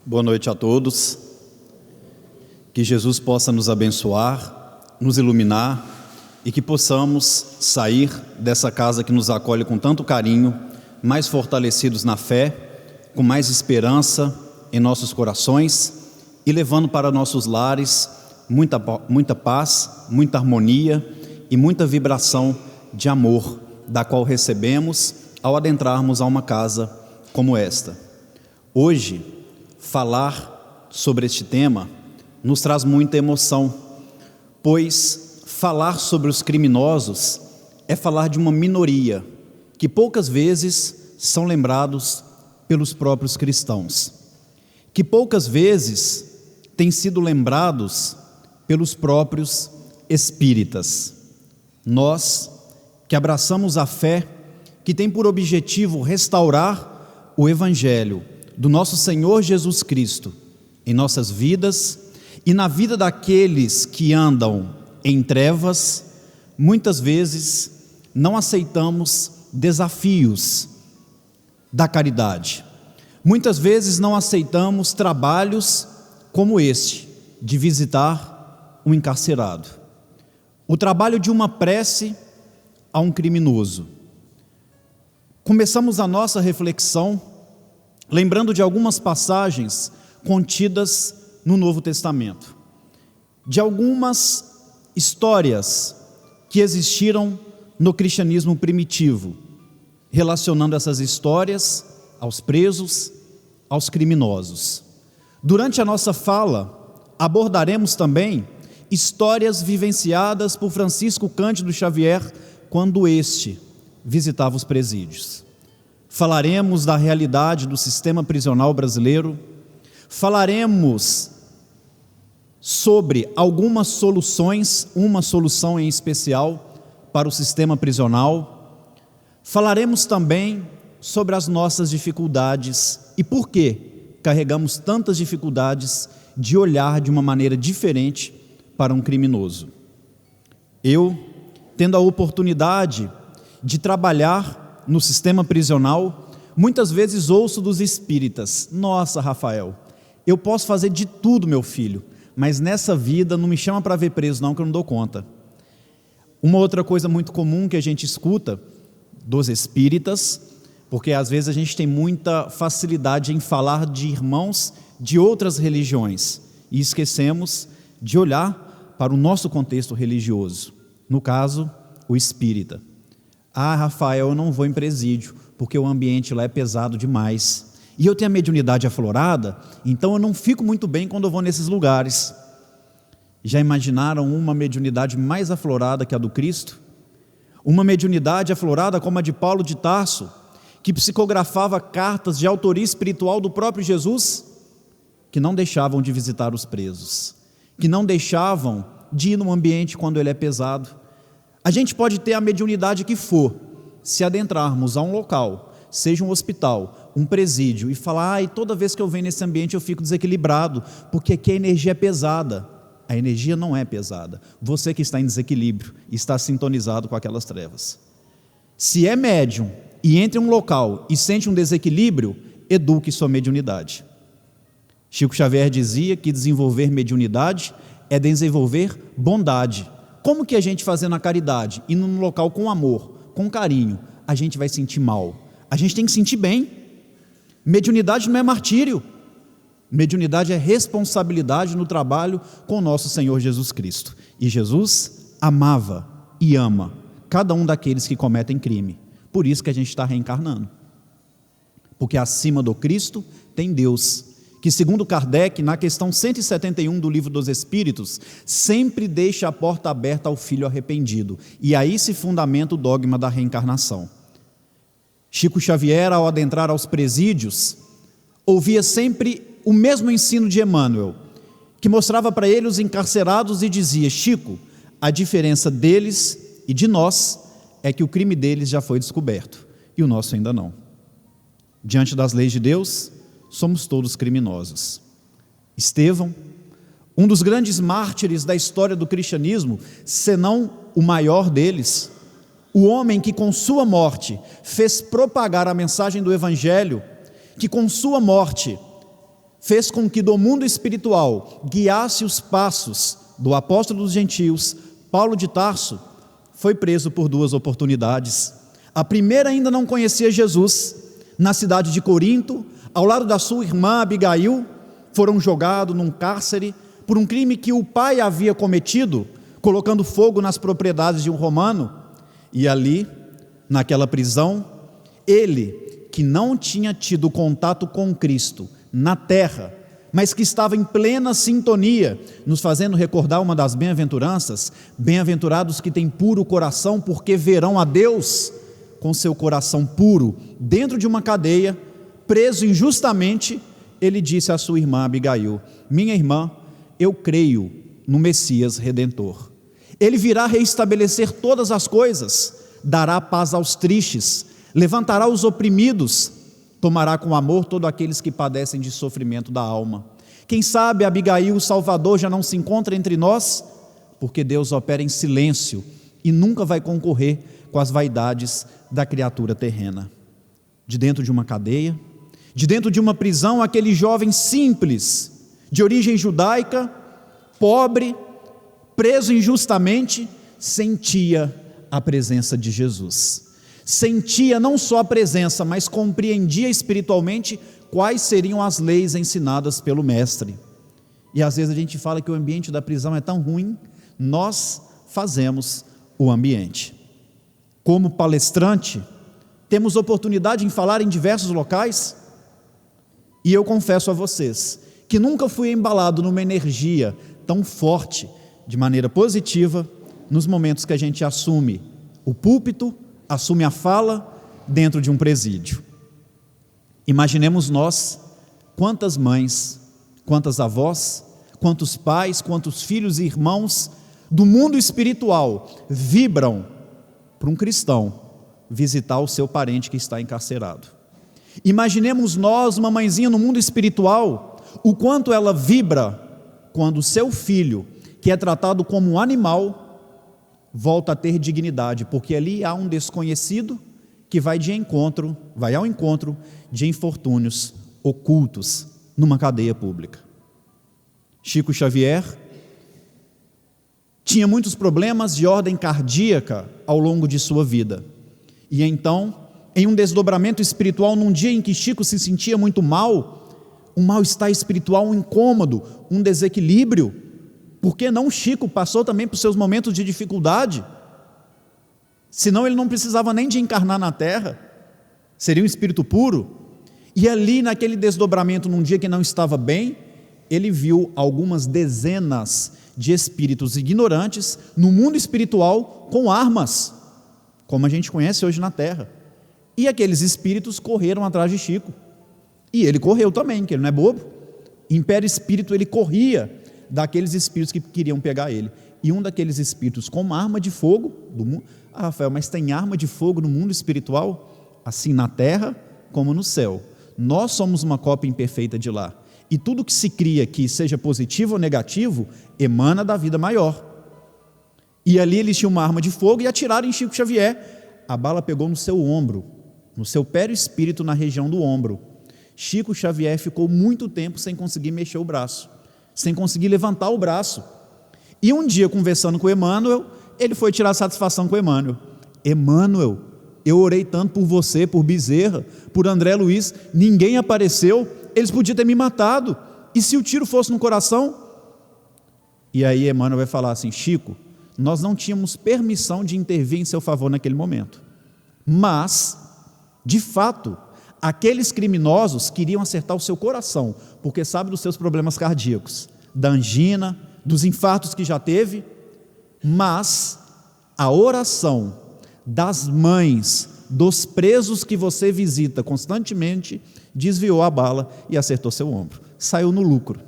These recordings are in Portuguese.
Boa noite a todos. Que Jesus possa nos abençoar, nos iluminar e que possamos sair dessa casa que nos acolhe com tanto carinho, mais fortalecidos na fé, com mais esperança em nossos corações e levando para nossos lares muita paz, muita harmonia e muita vibração de amor, da qual recebemos ao adentrarmos a uma casa como esta. Hoje, falar sobre este tema nos traz muita emoção, pois falar sobre os criminosos é falar de uma minoria que poucas vezes são lembrados pelos próprios cristãos, que poucas vezes têm sido lembrados pelos próprios espíritas. Nós que abraçamos a fé, que tem por objetivo restaurar o Evangelho do nosso Senhor Jesus Cristo em nossas vidas e na vida daqueles que andam em trevas, muitas vezes não aceitamos desafios da caridade. Muitas vezes não aceitamos trabalhos como este, de visitar um encarcerado. O trabalho de uma prece a um criminoso. Começamos a nossa reflexão lembrando de algumas passagens contidas no Novo Testamento, de algumas histórias que existiram no cristianismo primitivo, relacionando essas histórias aos presos, aos criminosos. Durante a nossa fala, abordaremos também histórias vivenciadas por Francisco Cândido Xavier quando este visitava os presídios. Falaremos da realidade do sistema prisional brasileiro, falaremos sobre algumas soluções, uma solução em especial para o sistema prisional. Falaremos também sobre as nossas dificuldades e por que carregamos tantas dificuldades de olhar de uma maneira diferente para um criminoso. Eu, tendo a oportunidade de trabalhar no sistema prisional, muitas vezes ouço dos espíritas: nossa, Rafael, eu posso fazer de tudo, meu filho, mas nessa vida não me chama para ver preso não, que eu não dou conta. Uma outra coisa muito comum que a gente escuta dos espíritas, porque às vezes a gente tem muita facilidade em falar de irmãos de outras religiões e esquecemos de olhar para o nosso contexto religioso, no caso, o espírita. Ah, Rafael, eu não vou em presídio, porque o ambiente lá é pesado demais. E eu tenho a mediunidade aflorada, então eu não fico muito bem quando eu vou nesses lugares. Já imaginaram uma mediunidade mais aflorada que a do Cristo? Uma mediunidade aflorada como a de Paulo de Tarso, que psicografava cartas de autoria espiritual do próprio Jesus, que não deixavam de visitar os presos, que não deixavam de ir num ambiente quando ele é pesado. A gente pode ter a mediunidade que for, se adentrarmos a um local, seja um hospital, um presídio, e falar: toda vez que eu venho nesse ambiente eu fico desequilibrado, porque aqui a energia é pesada. A energia não é pesada. Você que está em desequilíbrio, está sintonizado com aquelas trevas. Se é médium e entra em um local e sente um desequilíbrio, eduque sua mediunidade. Chico Xavier dizia que desenvolver mediunidade é desenvolver bondade. Como que a gente fazendo a caridade, indo num local com amor, com carinho, a gente vai sentir mal? A gente tem que sentir bem. Mediunidade não é martírio. Mediunidade é responsabilidade no trabalho com o nosso Senhor Jesus Cristo. E Jesus amava e ama cada um daqueles que cometem crime. Por isso que a gente está reencarnando. Porque acima do Cristo tem Deus, que segundo Kardec, na questão 171 do Livro dos Espíritos, sempre deixa a porta aberta ao filho arrependido. E aí se fundamenta o dogma da reencarnação. Chico Xavier, ao adentrar aos presídios, ouvia sempre o mesmo ensino de Emmanuel, que mostrava para ele os encarcerados e dizia: Chico, a diferença deles e de nós é que o crime deles já foi descoberto e o nosso ainda não. Diante das leis de Deus, somos todos criminosos. Estevão, um dos grandes mártires da história do cristianismo, senão o maior deles, o homem que com sua morte fez propagar a mensagem do Evangelho, que com sua morte fez com que do mundo espiritual guiasse os passos do apóstolo dos gentios, Paulo de Tarso, foi preso por 2 oportunidades. A primeira ainda não conhecia Jesus. Na cidade de Corinto, ao lado da sua irmã Abigail, foram jogados num cárcere por um crime que o pai havia cometido, colocando fogo nas propriedades de um romano. E ali, naquela prisão, ele, que não tinha tido contato com Cristo na terra, mas que estava em plena sintonia, nos fazendo recordar uma das bem-aventuranças: bem-aventurados que têm puro coração, porque verão a Deus. Com seu coração puro, dentro de uma cadeia, preso injustamente, ele disse à sua irmã Abigail: minha irmã, eu creio no Messias Redentor. Ele virá reestabelecer todas as coisas, dará paz aos tristes, levantará os oprimidos, tomará com amor todos aqueles que padecem de sofrimento da alma. Quem sabe Abigail, o Salvador, já não se encontra entre nós, porque Deus opera em silêncio e nunca vai concorrer com as vaidades da criatura terrena. De dentro de uma cadeia, de dentro de uma prisão, aquele jovem simples, de origem judaica, pobre, preso injustamente, sentia a presença de Jesus. Sentia não só a presença, mas compreendia espiritualmente quais seriam as leis ensinadas pelo mestre. E às vezes a gente fala que o ambiente da prisão é tão ruim, nós fazemos o ambiente. Como palestrante, temos oportunidade em falar em diversos locais, e eu confesso a vocês que nunca fui embalado numa energia tão forte, de maneira positiva, nos momentos que a gente assume o púlpito, assume a fala dentro de um presídio. Imaginemos nós, quantas mães, quantas avós, quantos pais, quantos filhos e irmãos do mundo espiritual vibram para um cristão visitar o seu parente que está encarcerado. Imaginemos nós, uma mãezinha no mundo espiritual, o quanto ela vibra quando o seu filho, que é tratado como um animal, volta a ter dignidade, porque ali há um desconhecido que vai ao encontro de infortúnios ocultos numa cadeia pública. Chico Xavier tinha muitos problemas de ordem cardíaca ao longo de sua vida. E então, em um desdobramento espiritual, num dia em que Chico se sentia muito mal, um mal-estar espiritual, um incômodo, um desequilíbrio, por que não Chico passou também por seus momentos de dificuldade? Senão ele não precisava nem de encarnar na terra, seria um espírito puro. E ali naquele desdobramento, num dia que não estava bem, ele viu algumas dezenas de espíritos ignorantes no mundo espiritual com armas, como a gente conhece hoje na terra. E aqueles espíritos correram atrás de Chico. E ele correu também, que ele não é bobo. Império espírito, ele corria daqueles espíritos que queriam pegar ele. E um daqueles espíritos com uma arma de fogo do mundo. Ah, Rafael, mas tem arma de fogo no mundo espiritual? Assim na terra como no céu. Nós somos uma cópia imperfeita de lá. E tudo que se cria que seja positivo ou negativo, emana da vida maior. E ali eles tinham uma arma de fogo e atiraram em Chico Xavier. A bala pegou no seu ombro, no seu perispírito, na região do ombro. Chico Xavier ficou muito tempo sem conseguir mexer o braço, sem conseguir levantar o braço. E um dia, conversando com Emmanuel, ele foi tirar satisfação com Emmanuel. Emmanuel, eu orei tanto por você, por Bezerra, por André Luiz, ninguém apareceu, eles podiam ter me matado. E se o tiro fosse no coração? E aí Emmanuel vai falar assim: Chico, nós não tínhamos permissão de intervir em seu favor naquele momento. Mas, de fato, aqueles criminosos queriam acertar o seu coração, porque sabe dos seus problemas cardíacos, da angina, dos infartos que já teve. Mas a oração das mães dos presos que você visita constantemente desviou a bala e acertou seu ombro, saiu no lucro.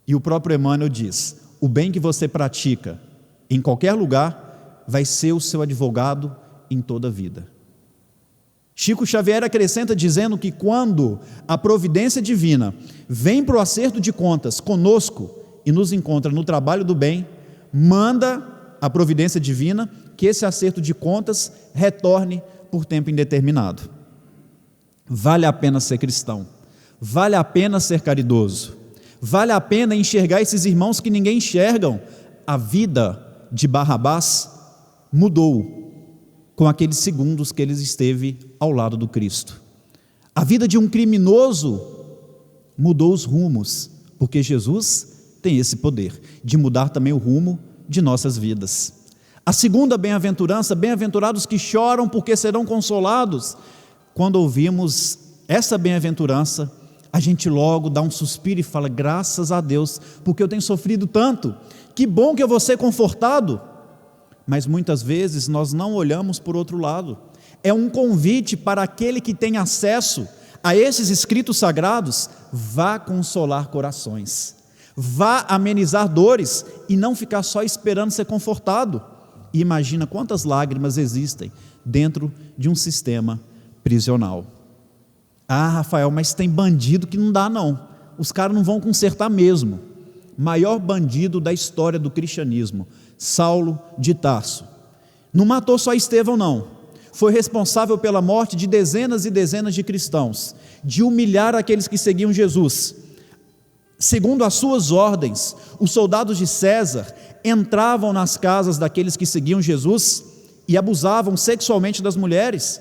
E o próprio Emmanuel diz: o bem que você pratica em qualquer lugar vai ser o seu advogado em toda a vida. Chico Xavier acrescenta dizendo que quando a providência divina vem para o acerto de contas conosco e nos encontra no trabalho do bem, manda a providência divina que esse acerto de contas retorne por tempo indeterminado. Vale a pena ser cristão, Vale a pena ser caridoso, vale a pena enxergar esses irmãos que ninguém enxergam. A vida de Barrabás mudou com aqueles segundos que ele esteve ao lado do Cristo. A vida de um criminoso mudou os rumos, porque Jesus tem esse poder de mudar também o rumo de nossas vidas. A segunda bem-aventurança, bem-aventurados que choram porque serão consolados. Quando ouvimos essa bem-aventurança, a gente logo dá um suspiro e fala: graças a Deus, porque eu tenho sofrido tanto, que bom que eu vou ser confortado. Mas muitas vezes nós não olhamos por outro lado. É um convite para aquele que tem acesso a esses escritos sagrados: vá consolar corações, vá amenizar dores e não ficar só esperando ser confortado. E imagina quantas lágrimas existem dentro de um sistema prisional. Ah, Rafael, mas tem bandido que não dá não, os caras não vão consertar mesmo. Maior bandido da história do cristianismo, Saulo de Tarso, não matou só Estevão não, foi responsável pela morte de dezenas e dezenas de cristãos, de humilhar aqueles que seguiam Jesus. Segundo as suas ordens, os soldados de César entravam nas casas daqueles que seguiam Jesus e abusavam sexualmente das mulheres,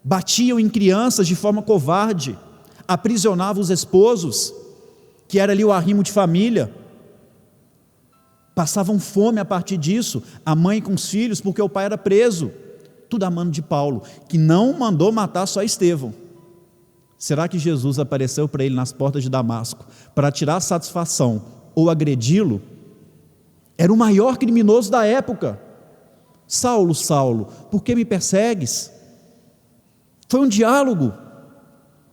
batiam em crianças de forma covarde, aprisionavam os esposos, que era ali o arrimo de família, passavam fome a partir disso, a mãe com os filhos, porque o pai era preso, tudo a mano de Paulo, que não mandou matar só Estevão. Será que Jesus apareceu para ele nas portas de Damasco para tirar satisfação ou agredi-lo? Era o maior criminoso da época. Saulo, Saulo, por que me persegues? Foi um diálogo,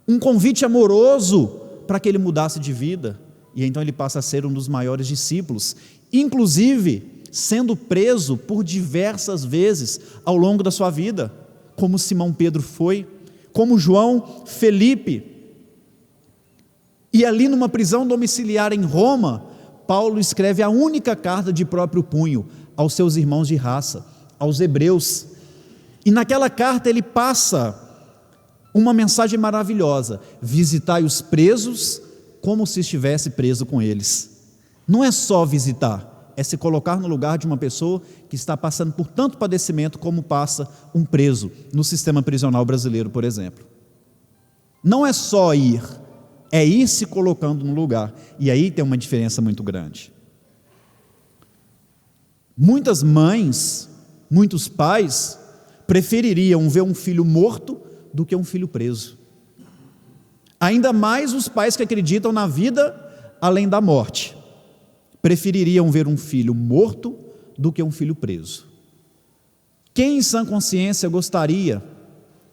um convite amoroso para que ele mudasse de vida, e então ele passa a ser um dos maiores discípulos, inclusive sendo preso por diversas vezes ao longo da sua vida, como Simão Pedro foi, como João, Felipe. E ali numa prisão domiciliar em Roma, Paulo escreve a única carta de próprio punho aos seus irmãos de raça, aos hebreus, e naquela carta ele passa uma mensagem maravilhosa: visitai os presos como se estivesse preso com eles. Não é só visitar, é se colocar no lugar de uma pessoa que está passando por tanto padecimento como passa um preso no sistema prisional brasileiro, por exemplo. Não é só ir, é ir se colocando no lugar, e aí tem uma diferença muito grande. Muitas mães, muitos pais prefeririam ver um filho morto do que um filho preso. Ainda mais os pais que acreditam na vida além da morte, prefeririam ver um filho morto do que um filho preso. Quem em sã consciência gostaria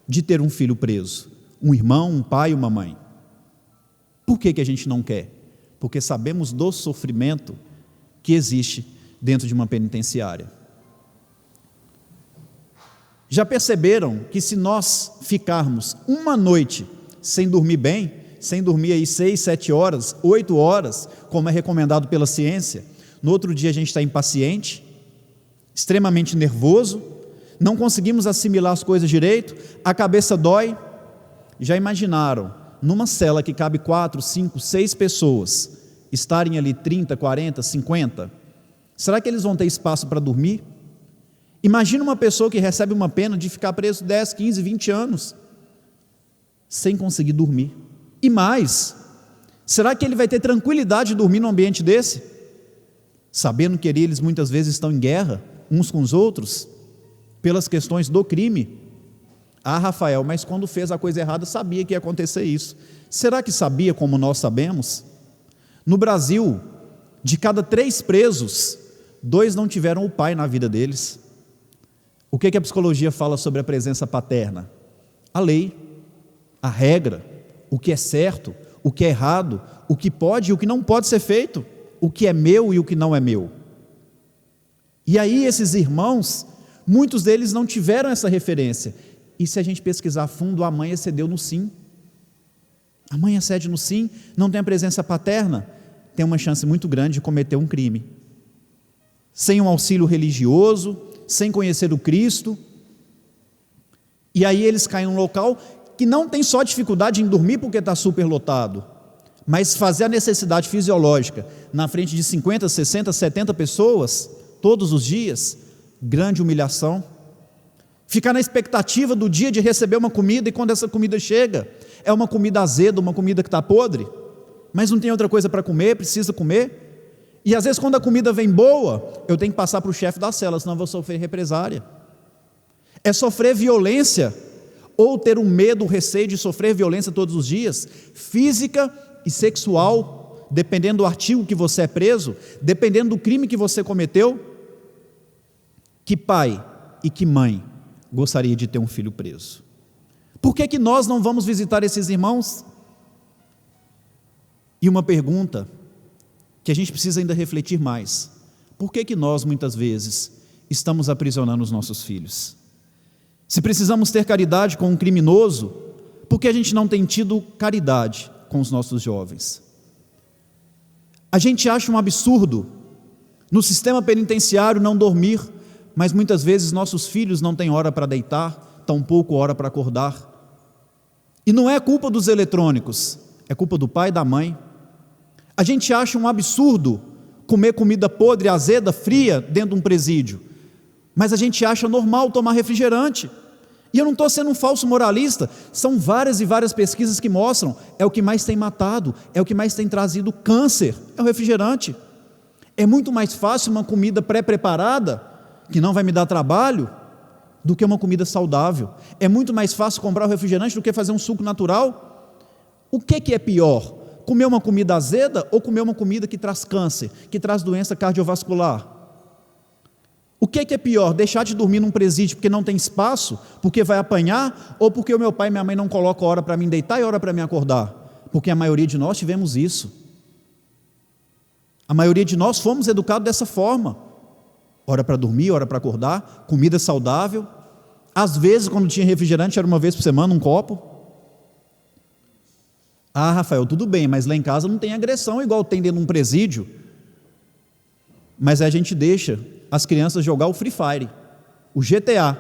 de ter um filho preso? Um irmão, um pai, uma mãe? Por que a gente não quer? Porque sabemos do sofrimento que existe dentro de uma penitenciária. Já perceberam que se nós ficarmos uma noite sem dormir bem, sem dormir aí 6, 7 horas, 8 horas, como é recomendado pela ciência, no outro dia a gente está impaciente, extremamente nervoso, não conseguimos assimilar as coisas direito, a cabeça dói. Já imaginaram, numa cela que cabe 4, 5, 6 pessoas, estarem ali 30, 40, 50, será que eles vão ter espaço para dormir? Imagina uma pessoa que recebe uma pena de ficar preso 10, 15, 20 anos, sem conseguir dormir. E mais, será que ele vai ter tranquilidade de dormir num ambiente desse? Sabendo que eles muitas vezes estão em guerra, uns com os outros, pelas questões do crime. Ah, Rafael, mas quando fez a coisa errada, sabia que ia acontecer isso. Será que sabia como nós sabemos? No Brasil, de cada 3 presos, 2 não tiveram o pai na vida deles. O que a psicologia fala sobre a presença paterna? A lei, a regra, o que é certo, o que é errado, o que pode e o que não pode ser feito, o que é meu e o que não é meu. E aí esses irmãos, muitos deles não tiveram essa referência. E se a gente pesquisar a fundo, a mãe excedeu no sim. A mãe excede no sim, não tem a presença paterna, tem uma chance muito grande de cometer um crime. Sem um auxílio religioso, sem conhecer o Cristo. E aí eles caem num local que não tem só dificuldade em dormir porque está superlotado, mas fazer a necessidade fisiológica na frente de 50, 60, 70 pessoas, todos os dias, grande humilhação. Ficar na expectativa do dia de receber uma comida, e quando essa comida chega, é uma comida azeda, uma comida que está podre, mas não tem outra coisa para comer, precisa comer. E às vezes quando a comida vem boa, eu tenho que passar para o chefe da cela, senão eu vou sofrer represária. É sofrer violência, ou ter um medo, um receio de sofrer violência todos os dias, física e sexual, dependendo do artigo que você é preso, dependendo do crime que você cometeu. Que pai e que mãe gostaria de ter um filho preso? Por que nós não vamos visitar esses irmãos? E uma pergunta que a gente precisa ainda refletir mais: por que nós muitas vezes estamos aprisionando os nossos filhos? Se precisamos ter caridade com um criminoso, por que a gente não tem tido caridade com os nossos jovens? A gente acha um absurdo no sistema penitenciário não dormir, mas muitas vezes nossos filhos não têm hora para deitar, tampouco hora para acordar. E não é culpa dos eletrônicos, é culpa do pai e da mãe. A gente acha um absurdo comer comida podre, azeda, fria dentro de um presídio, mas a gente acha normal tomar refrigerante. E eu não estou sendo um falso moralista, são várias e várias pesquisas que mostram, é o que mais tem matado, é o que mais tem trazido câncer, é o refrigerante. É muito mais fácil uma comida pré-preparada, que não vai me dar trabalho, do que uma comida saudável. É muito mais fácil comprar o refrigerante do que fazer um suco natural. O que é pior? Comer uma comida azeda ou comer uma comida que traz câncer, que traz doença cardiovascular? O que é pior? Deixar de dormir num presídio porque não tem espaço, porque vai apanhar, ou porque o meu pai e minha mãe não colocam hora para mim deitar e hora para mim acordar? Porque a maioria de nós tivemos isso. A maioria de nós fomos educados dessa forma. Hora para dormir, hora para acordar, comida saudável. Às vezes, quando tinha refrigerante, era uma vez por semana, um copo. Ah, Rafael, tudo bem, mas lá em casa não tem agressão igual tem dentro de um presídio. Mas a gente deixa as crianças jogar o Free Fire, o GTA,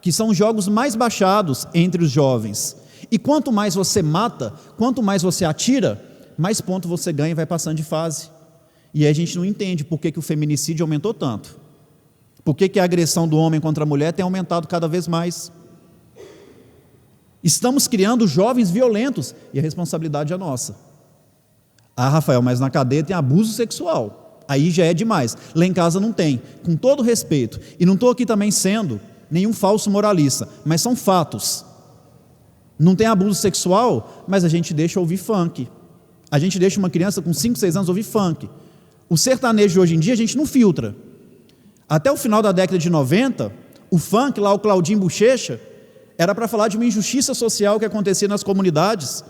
que são os jogos mais baixados entre os jovens. E quanto mais você mata, quanto mais você atira, mais ponto você ganha e vai passando de fase. E aí a gente não entende por que o feminicídio aumentou tanto. Por que a agressão do homem contra a mulher tem aumentado cada vez mais? Estamos criando jovens violentos, e a responsabilidade é nossa. Ah, Rafael, mas na cadeia tem abuso sexual, aí já é demais. Lá em casa não tem. Com todo respeito, e não estou aqui também sendo nenhum falso moralista, mas são fatos. Não tem abuso sexual, mas a gente deixa ouvir funk. A gente deixa uma criança com 5, 6 anos ouvir funk. O sertanejo de hoje em dia a gente não filtra. Até o final da década de 90, o funk, lá o Claudinho Bochecha, era para falar de uma injustiça social que acontecia nas comunidades.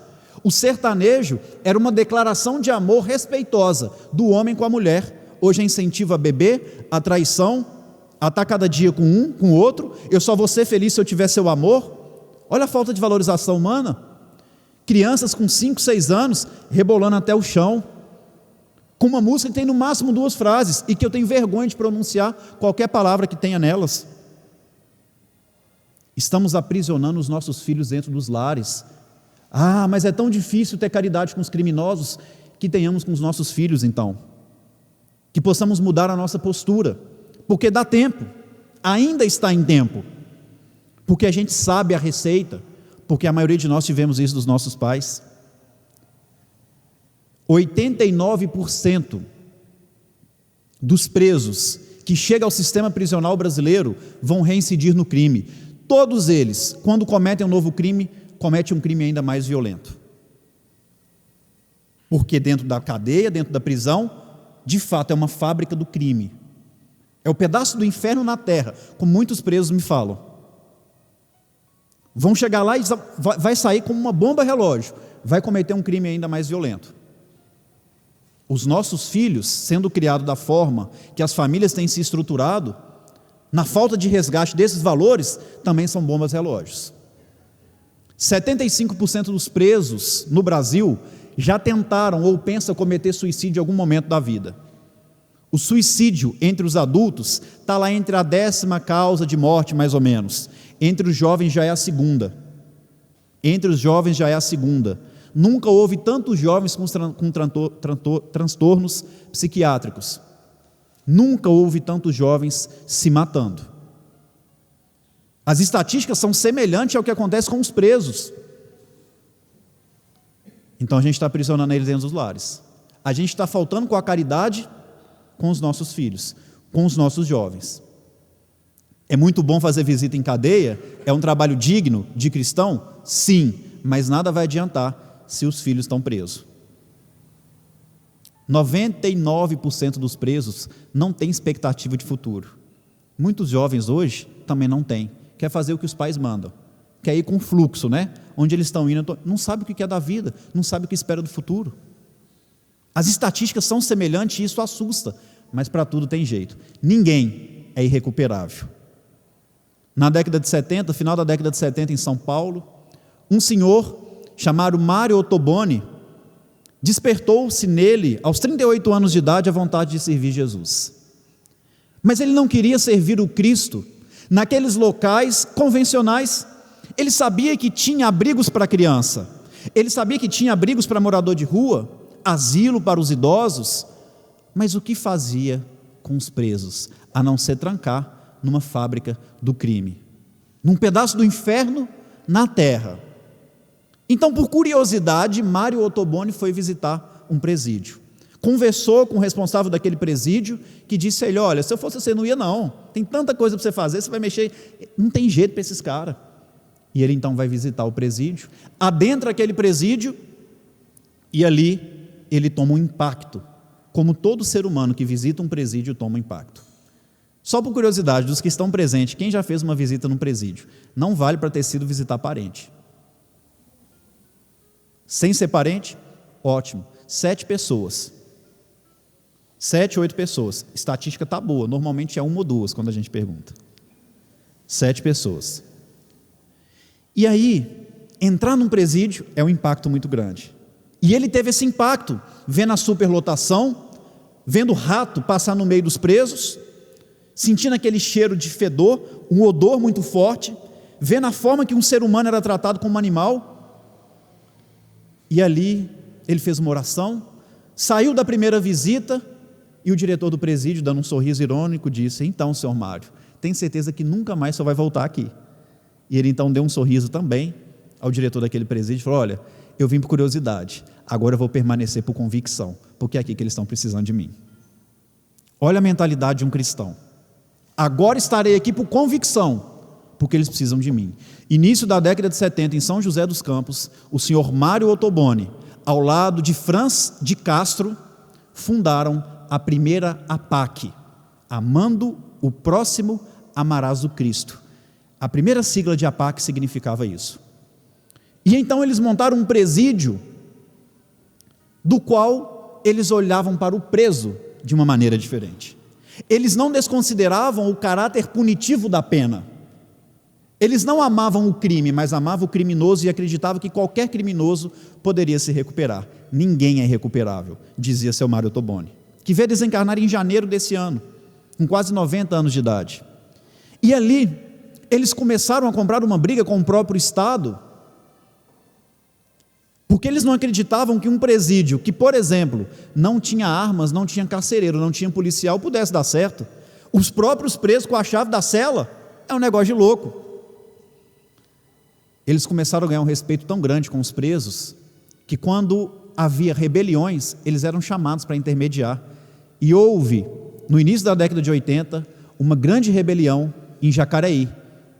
O sertanejo era uma declaração de amor respeitosa do homem com a mulher. Hoje é incentivo a beber, a traição, a estar cada dia com um, com o outro. Eu só vou ser feliz se eu tiver seu amor. Olha a falta de valorização humana. Crianças com 5, 6 anos rebolando até o chão, com uma música que tem no máximo 2 frases e que eu tenho vergonha de pronunciar qualquer palavra que tenha nelas. Estamos aprisionando os nossos filhos dentro dos lares. Ah, mas é tão difícil ter caridade com os criminosos. Que tenhamos com os nossos filhos então, que possamos mudar a nossa postura, porque dá tempo, ainda está em tempo, porque a gente sabe a receita, porque a maioria de nós tivemos isso dos nossos pais. 89% dos presos que chegam ao sistema prisional brasileiro vão reincidir no crime. Todos eles, quando cometem um novo crime, cometem um crime ainda mais violento. Porque dentro da cadeia, dentro da prisão, de fato é uma fábrica do crime. É o pedaço do inferno na terra, como muitos presos me falam. Vão chegar lá e vai sair como uma bomba relógio, vai cometer um crime ainda mais violento. Os nossos filhos, sendo criados da forma que as famílias têm se estruturado, na falta de resgate desses valores, também são bombas relógios. 75% dos presos no Brasil já tentaram ou pensam cometer suicídio em algum momento da vida. O suicídio entre os adultos está lá entre a 10ª causa de morte, mais ou menos. Entre os jovens já é a 2ª. Entre os jovens já é a segunda. Nunca houve tantos jovens com transtornos psiquiátricos. Nunca houve tantos jovens se matando. As estatísticas são semelhantes ao que acontece com os presos. Então a gente está aprisionando eles dentro dos lares. A gente está faltando com a caridade com os nossos filhos, com os nossos jovens. É muito bom fazer visita em cadeia? É um trabalho digno de cristão? Sim, mas nada vai adiantar se os filhos estão presos. 99% dos presos não têm expectativa de futuro. Muitos jovens hoje também não têm. Quer fazer o que os pais mandam. Quer ir com fluxo, né? Onde eles estão indo, não sabe o que é da vida, não sabe o que espera do futuro. As estatísticas são semelhantes e isso assusta, mas para tudo tem jeito. Ninguém é irrecuperável. Na década de 70, final da década de 70 em São Paulo, um senhor chamado Mário Ottoboni despertou-se nele, aos 38 anos de idade, a vontade de servir Jesus. Mas ele não queria servir o Cristo naqueles locais convencionais. Ele sabia que tinha abrigos para criança, ele sabia que tinha abrigos para morador de rua, asilo para os idosos, mas o que fazia com os presos, a não ser trancar numa fábrica do crime, num pedaço do inferno na terra. Então, por curiosidade, Mário Ottoboni foi visitar um presídio. Conversou com o responsável daquele presídio, que disse a ele: olha, se eu fosse você não ia não, tem tanta coisa para você fazer, você vai mexer, não tem jeito para esses caras. E ele então vai visitar o presídio, adentra aquele presídio, e ali ele toma um impacto, como todo ser humano que visita um presídio toma um impacto. Só por curiosidade, dos que estão presentes, quem já fez uma visita num presídio? Não vale para ter sido visitar parente. Sem ser parente? Ótimo. 7 pessoas. 7, 8 pessoas. Estatística está boa, normalmente é 1 ou 2 quando a gente pergunta. 7 pessoas. E aí, entrar num presídio é um impacto muito grande. E ele teve esse impacto, vendo a superlotação, vendo o rato passar no meio dos presos, sentindo aquele cheiro de fedor, um odor muito forte, vendo a forma que um ser humano era tratado como um animal. E ali ele fez uma oração, saiu da primeira visita, e o diretor do presídio, dando um sorriso irônico, disse: então, senhor Mário, tem certeza que nunca mais o senhor vai voltar aqui? E ele então deu um sorriso também ao diretor daquele presídio e falou: olha, eu vim por curiosidade, agora eu vou permanecer por convicção, porque é aqui que eles estão precisando de mim. Olha a mentalidade de um cristão: agora estarei aqui por convicção, porque eles precisam de mim. Início da década de 70, em São José dos Campos, o senhor Mário Ottoboni, ao lado de Franz de Castro, fundaram a primeira APAC, Amando o Próximo, Amarás o Cristo. A primeira sigla de APAC significava isso. E então eles montaram um presídio, do qual eles olhavam para o preso de uma maneira diferente. Eles não desconsideravam o caráter punitivo da pena. Eles não amavam o crime, mas amavam o criminoso e acreditavam que qualquer criminoso poderia se recuperar. Ninguém é irrecuperável, dizia seu Mário Ottoboni, que veio desencarnar em janeiro desse ano, com quase 90 anos de idade. E ali, eles começaram a comprar uma briga com o próprio Estado, porque eles não acreditavam que um presídio que, por exemplo, não tinha armas, não tinha carcereiro, não tinha policial, pudesse dar certo. Os próprios presos com a chave da cela, é um negócio de louco. Eles começaram a ganhar um respeito tão grande com os presos, que quando havia rebeliões, eles eram chamados para intermediar. E houve, no início da década de 80, uma grande rebelião em Jacareí,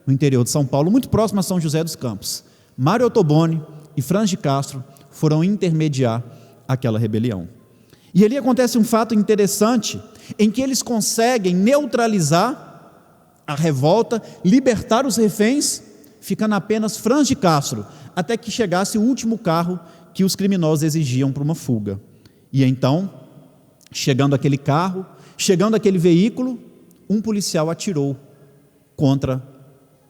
no interior de São Paulo, muito próximo a São José dos Campos. Mário Ottoboni e Franz de Castro foram intermediar aquela rebelião. E ali acontece um fato interessante, em que eles conseguem neutralizar a revolta, libertar os reféns, ficando apenas Franz de Castro, até que chegasse o último carro que os criminosos exigiam para uma fuga. E então, chegando aquele carro, chegando aquele veículo, um policial atirou contra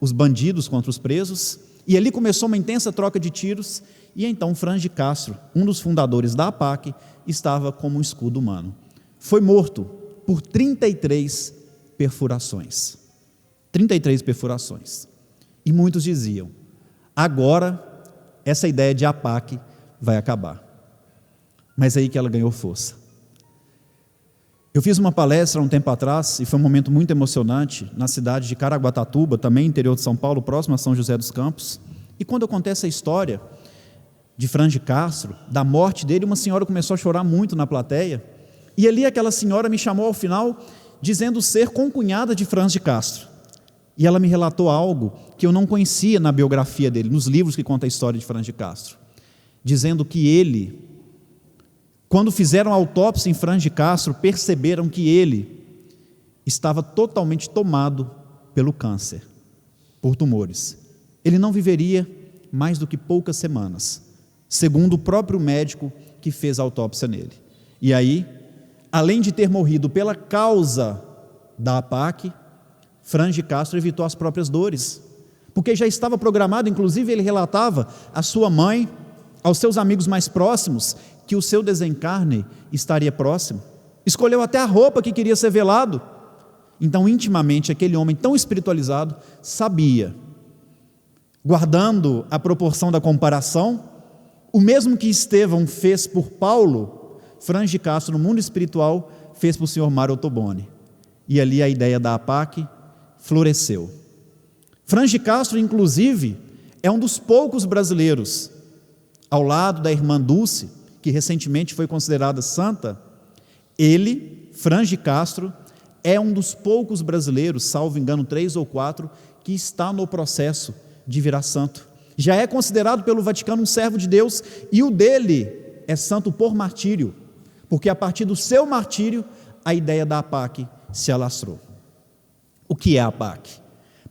os bandidos, contra os presos, e ali começou uma intensa troca de tiros, e então Franz de Castro, um dos fundadores da APAC, estava como um escudo humano. Foi morto por 33 perfurações. 33 perfurações. E muitos diziam: agora essa ideia de APAC vai acabar. Mas é aí que ela ganhou força. Eu fiz uma palestra há um tempo atrás, e foi um momento muito emocionante, na cidade de Caraguatatuba, também interior de São Paulo, próximo a São José dos Campos. E quando eu contei essa história de Franz de Castro, da morte dele, uma senhora começou a chorar muito na plateia, e ali aquela senhora me chamou ao final, dizendo ser concunhada de Franz de Castro. E ela me relatou algo que eu não conhecia na biografia dele, nos livros que contam a história de Franz de Castro, dizendo que ele, quando fizeram a autópsia em Franz de Castro, perceberam que ele estava totalmente tomado pelo câncer, por tumores. Ele não viveria mais do que poucas semanas, segundo o próprio médico que fez a autópsia nele. E aí, além de ter morrido pela causa da APAC, Franz de Castro evitou as próprias dores, porque já estava programado, inclusive ele relatava à sua mãe, aos seus amigos mais próximos, que o seu desencarne estaria próximo. Escolheu até a roupa que queria ser velado. Então, intimamente, aquele homem tão espiritualizado sabia, guardando a proporção da comparação, o mesmo que Estevão fez por Paulo, Franz de Castro, no mundo espiritual, fez por senhor Mário Ottoboni. E ali a ideia da APAC floresceu. Franz de Castro, inclusive, é um dos poucos brasileiros, ao lado da irmã Dulce, que recentemente foi considerada santa. Ele, Franz de Castro, é um dos poucos brasileiros, salvo engano 3 ou 4, que está no processo de virar santo. Já é considerado pelo Vaticano um servo de Deus, e o dele é santo por martírio, porque a partir do seu martírio, a ideia da APAC se alastrou. O que é a APAC?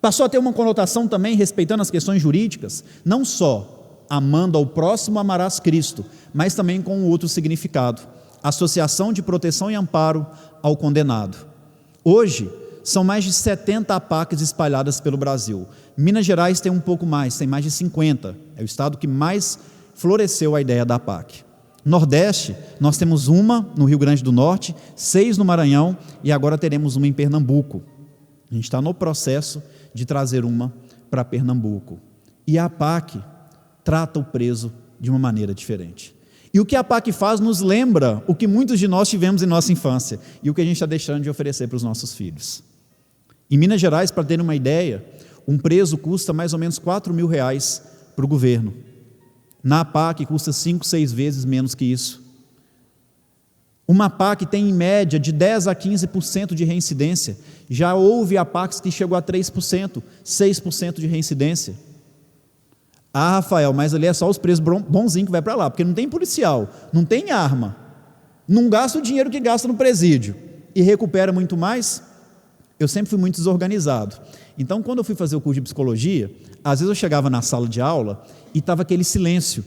Passou a ter uma conotação também, respeitando as questões jurídicas, não só amando ao próximo amarás Cristo, mas também com um outro significado, associação de proteção e amparo ao condenado. Hoje, são mais de 70 APACs espalhadas pelo Brasil. Minas Gerais tem um pouco mais, tem mais de 50, é o estado que mais floresceu a ideia da APAC. Nordeste, nós temos uma no Rio Grande do Norte, 6 no Maranhão, e agora teremos uma em Pernambuco. A gente está no processo de trazer uma para Pernambuco. E a APAC trata o preso de uma maneira diferente. E o que a APAC faz nos lembra o que muitos de nós tivemos em nossa infância e o que a gente está deixando de oferecer para os nossos filhos. Em Minas Gerais, para ter uma ideia, um preso custa mais ou menos R$4.000 para o governo. Na APAC custa 5, 6 vezes menos que isso. Uma APAC tem em média de 10% a 15% de reincidência. Já houve APACs que chegou a 3%, 6% de reincidência. Ah, Rafael, mas ali é só os presos bonzinhos que vai para lá, porque não tem policial, não tem arma, não gasta o dinheiro que gasta no presídio e recupera muito mais. Eu sempre fui muito desorganizado. Então, quando eu fui fazer o curso de psicologia, às vezes eu chegava na sala de aula e estava aquele silêncio.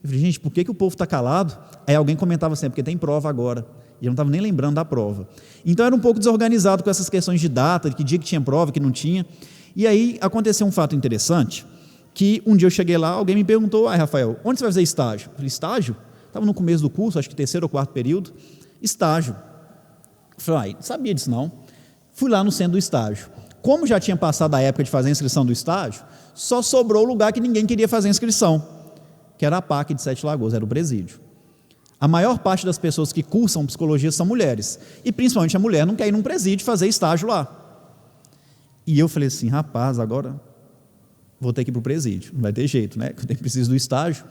Eu falei, gente, por que o povo está calado? Aí alguém comentava assim, porque tem prova agora. E eu não estava nem lembrando da prova. Então, era um pouco desorganizado com essas questões de data, de que dia que tinha prova, que não tinha. E aí, aconteceu um fato interessante, que um dia eu cheguei lá, alguém me perguntou, Rafael, onde você vai fazer estágio? Eu falei, estágio? Estava no começo do curso, acho que 3º ou 4º período, estágio. Eu falei, não sabia disso não. Fui lá no centro do estágio. Como já tinha passado a época de fazer a inscrição do estágio, só sobrou o lugar que ninguém queria fazer a inscrição, que era a APAC de Sete Lagoas, era o presídio. A maior parte das pessoas que cursam psicologia são mulheres, e principalmente a mulher não quer ir num presídio fazer estágio lá. E eu falei assim, rapaz, agora vou ter que ir para o presídio, não vai ter jeito, né? Eu preciso do estágio.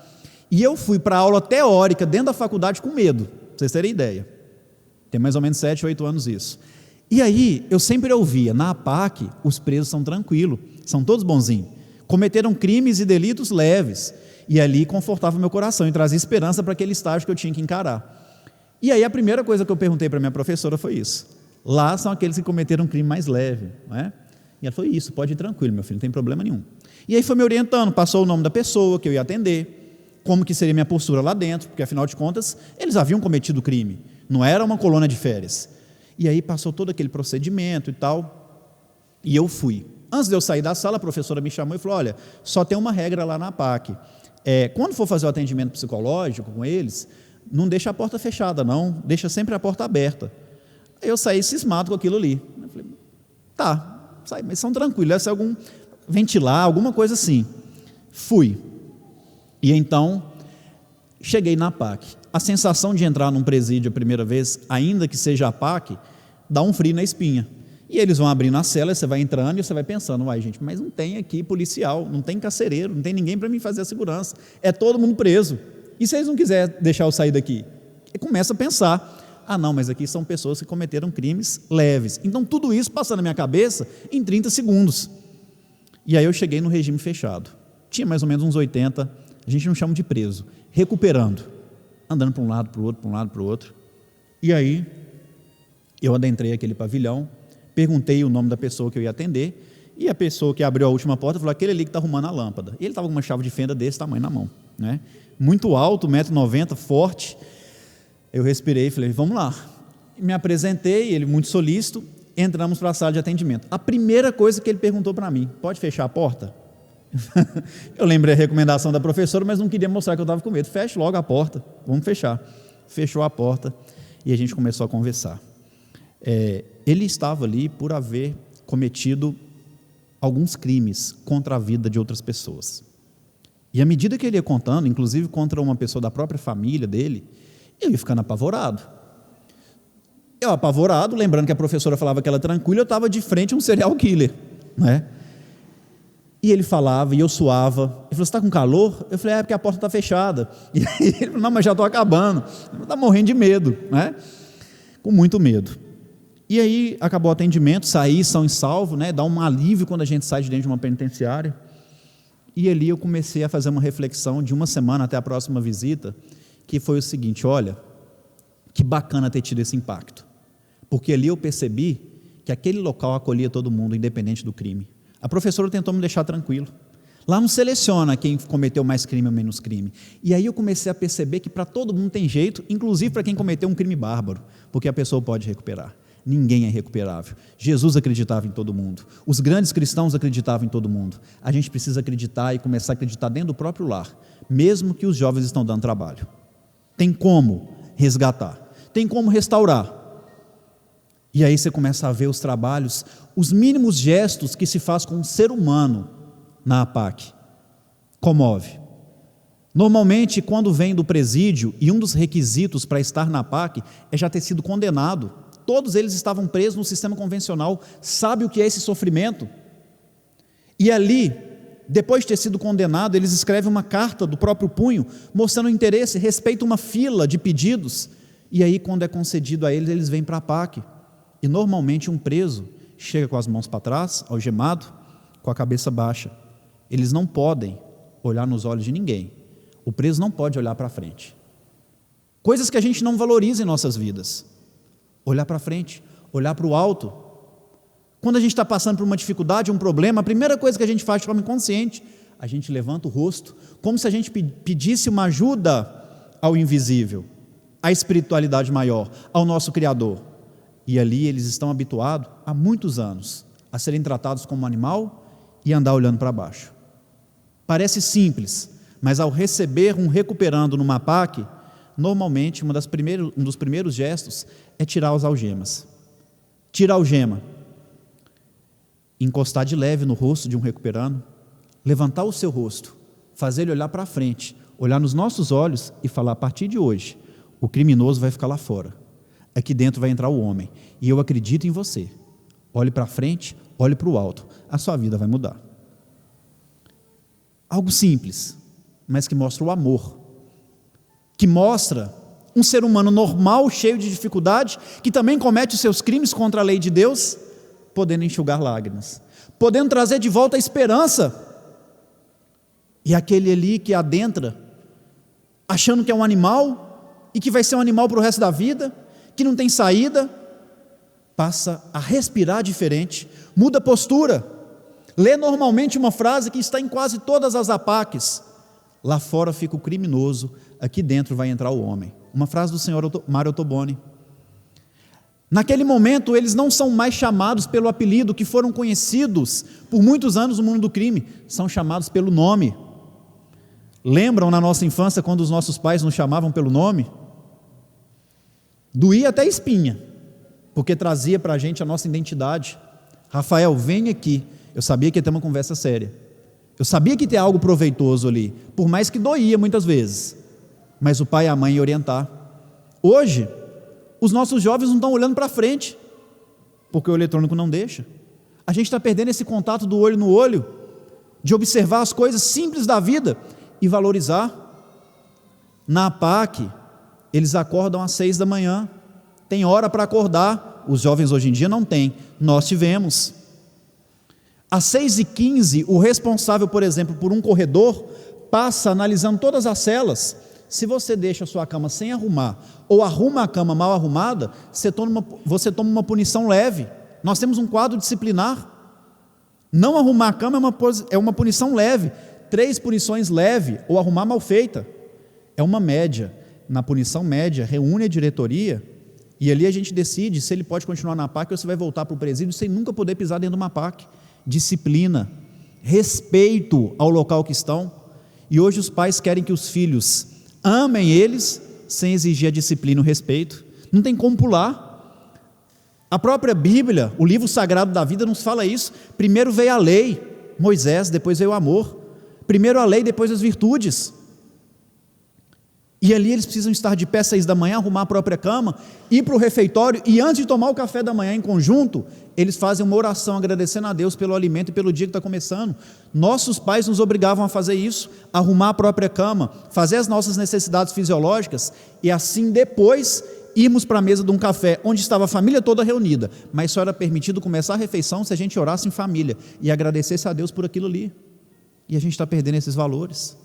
E eu fui para a aula teórica dentro da faculdade com medo, para vocês terem ideia. Tem mais ou menos 7, 8 anos isso. E aí, eu sempre ouvia, na APAC, os presos são tranquilos, são todos bonzinhos, cometeram crimes e delitos leves, e ali confortava meu coração e trazia esperança para aquele estágio que eu tinha que encarar. E aí, a primeira coisa que eu perguntei para minha professora foi isso, lá são aqueles que cometeram um crime mais leve, não é? E ela falou, isso, pode ir tranquilo, meu filho, não tem problema nenhum. E aí foi me orientando, passou o nome da pessoa que eu ia atender, como que seria minha postura lá dentro, porque afinal de contas, eles haviam cometido crime, não era uma colônia de férias. E aí passou todo aquele procedimento e tal, e eu fui. Antes de eu sair da sala, a professora me chamou e falou, olha, só tem uma regra lá na APAC, quando for fazer o atendimento psicológico com eles, não deixa a porta fechada não, deixa sempre a porta aberta. Aí eu saí cismado com aquilo ali. Eu falei, tá, sai, mas são tranquilos, deve ser algum ventilar, alguma coisa assim. Fui. E então, cheguei na PAC. A sensação de entrar num presídio a primeira vez, ainda que seja a PAC, dá um frio na espinha. E eles vão abrindo a cela, você vai entrando e você vai pensando, uai gente, mas não tem aqui policial, não tem carcereiro, não tem ninguém para me fazer a segurança, é todo mundo preso. E se eles não quiserem deixar eu sair daqui? E começa a pensar, não, mas aqui são pessoas que cometeram crimes leves. Então tudo isso passa na minha cabeça em 30 segundos. E aí eu cheguei no regime fechado. Tinha mais ou menos uns 80, a gente não chama de preso, recuperando, andando para um lado, para o outro, para um lado, para o outro. E aí eu adentrei aquele pavilhão, perguntei o nome da pessoa que eu ia atender, e a pessoa que abriu a última porta falou, aquele ali que está arrumando a lâmpada. E ele estava com uma chave de fenda desse tamanho na mão, né? Muito alto, 1,90 m, forte. Eu respirei e falei, vamos lá. Me apresentei, ele muito solícito, entramos para a sala de atendimento. A primeira coisa que ele perguntou para mim, pode fechar a porta? Eu lembrei a recomendação da professora, mas não queria mostrar que eu estava com medo. Feche logo a porta, vamos fechar. Fechou a porta e a gente começou a conversar. Ele estava ali por haver cometido alguns crimes contra a vida de outras pessoas. E à medida que ele ia contando, inclusive contra uma pessoa da própria família dele, eu ia ficando apavorado. Eu apavorado, lembrando que a professora falava que ela era tranquila, eu estava de frente a um serial killer, né? E ele falava, e eu suava. Ele falou, você está com calor? Eu falei, porque a porta está fechada. E ele falou, não, mas já estou acabando. Está morrendo de medo, né? Com muito medo. E aí acabou o atendimento, saí são e salvo, né? Dá um alívio quando a gente sai de dentro de uma penitenciária. E ali eu comecei a fazer uma reflexão de uma semana até a próxima visita, que foi o seguinte, olha, que bacana ter tido esse impacto. Porque ali eu percebi que aquele local acolhia todo mundo, independente do crime. A professora tentou me deixar tranquilo. Lá não seleciona quem cometeu mais crime ou menos crime. E aí eu comecei a perceber que para todo mundo tem jeito, inclusive para quem cometeu um crime bárbaro, porque a pessoa pode recuperar. Ninguém é recuperável. Jesus acreditava em todo mundo. Os grandes cristãos acreditavam em todo mundo. A gente precisa acreditar e começar a acreditar dentro do próprio lar, mesmo que os jovens estão dando trabalho. Tem como resgatar, tem como restaurar. E aí você começa a ver os trabalhos, os mínimos gestos que se faz com um ser humano na APAC. Comove. Normalmente, quando vem do presídio, e um dos requisitos para estar na APAC é já ter sido condenado. Todos eles estavam presos no sistema convencional, sabe o que é esse sofrimento? E ali, depois de ter sido condenado, eles escrevem uma carta do próprio punho, mostrando interesse, respeito uma fila de pedidos, e aí quando é concedido a eles, eles vêm para a PAC. E normalmente um preso chega com as mãos para trás, algemado, com a cabeça baixa. Eles não podem olhar nos olhos de ninguém. O preso não pode olhar para frente. Coisas que a gente não valoriza em nossas vidas. Olhar para frente, olhar para o alto. Quando a gente está passando por uma dificuldade, um problema, a primeira coisa que a gente faz de forma inconsciente, a gente levanta o rosto, como se a gente pedisse uma ajuda ao invisível, à espiritualidade maior, ao nosso Criador. E ali eles estão habituados há muitos anos a serem tratados como animal e andar olhando para baixo. Parece simples, mas ao receber um recuperando numa PAC, normalmente um dos primeiros gestos é tirar as algemas. Tira a algema, encostar de leve no rosto de um recuperando, levantar o seu rosto, fazer ele olhar para frente, olhar nos nossos olhos e falar: a partir de hoje, o criminoso vai ficar lá fora, aqui dentro vai entrar o homem, e eu acredito em você. Olhe para frente, olhe para o alto, a sua vida vai mudar. Algo simples, mas que mostra o amor, que mostra um ser humano normal, cheio de dificuldade, que também comete os seus crimes contra a lei de Deus, podendo enxugar lágrimas, podendo trazer de volta a esperança. E aquele ali que adentra, achando que é um animal, e que vai ser um animal para o resto da vida, que não tem saída, passa a respirar diferente, muda a postura, lê normalmente uma frase que está em quase todas as APACs: lá fora fica o criminoso, aqui dentro vai entrar o homem. Uma frase do senhor Mário Ottoboni. Naquele momento eles não são mais chamados pelo apelido que foram conhecidos por muitos anos no mundo do crime, são chamados pelo nome. Lembram na nossa infância quando os nossos pais nos chamavam pelo nome? Doía até a espinha, porque trazia para a gente a nossa identidade. Rafael, vem aqui. Eu sabia que ia ter uma conversa séria. Eu sabia que tem algo proveitoso ali, por mais que doía muitas vezes, mas o pai e a mãe iam orientar. Hoje, os nossos jovens não estão olhando para frente, porque o eletrônico não deixa. A gente está perdendo esse contato do olho no olho, de observar as coisas simples da vida e valorizar. Na APAC, eles acordam às 6 da manhã, tem hora para acordar, os jovens hoje em dia não têm, nós tivemos. Às 6h15, o responsável, por exemplo, por um corredor, passa analisando todas as celas. Se você deixa a sua cama sem arrumar, ou arruma a cama mal arrumada, você toma uma punição leve. Nós temos um quadro disciplinar. Não arrumar a cama é uma punição leve. 3 punições leves, ou arrumar mal feita. É uma média. Na punição média, reúne a diretoria, e ali a gente decide se ele pode continuar na PAC ou se vai voltar para o presídio sem nunca poder pisar dentro de uma PAC. Disciplina, respeito ao local que estão. E hoje os pais querem que os filhos amem eles sem exigir a disciplina e o respeito. Não tem como pular. A própria Bíblia, o livro sagrado da vida, nos fala isso. Primeiro veio a lei, Moisés, depois veio o amor. Primeiro a lei, depois as virtudes. E ali eles precisam estar de pé às 6 da manhã, arrumar a própria cama, ir para o refeitório, e antes de tomar o café da manhã em conjunto, eles fazem uma oração agradecendo a Deus pelo alimento e pelo dia que está começando. Nossos pais nos obrigavam a fazer isso, arrumar a própria cama, fazer as nossas necessidades fisiológicas, e assim depois irmos para a mesa de um café, onde estava a família toda reunida, mas só era permitido começar a refeição se a gente orasse em família, e agradecesse a Deus por aquilo ali. E a gente está perdendo esses valores.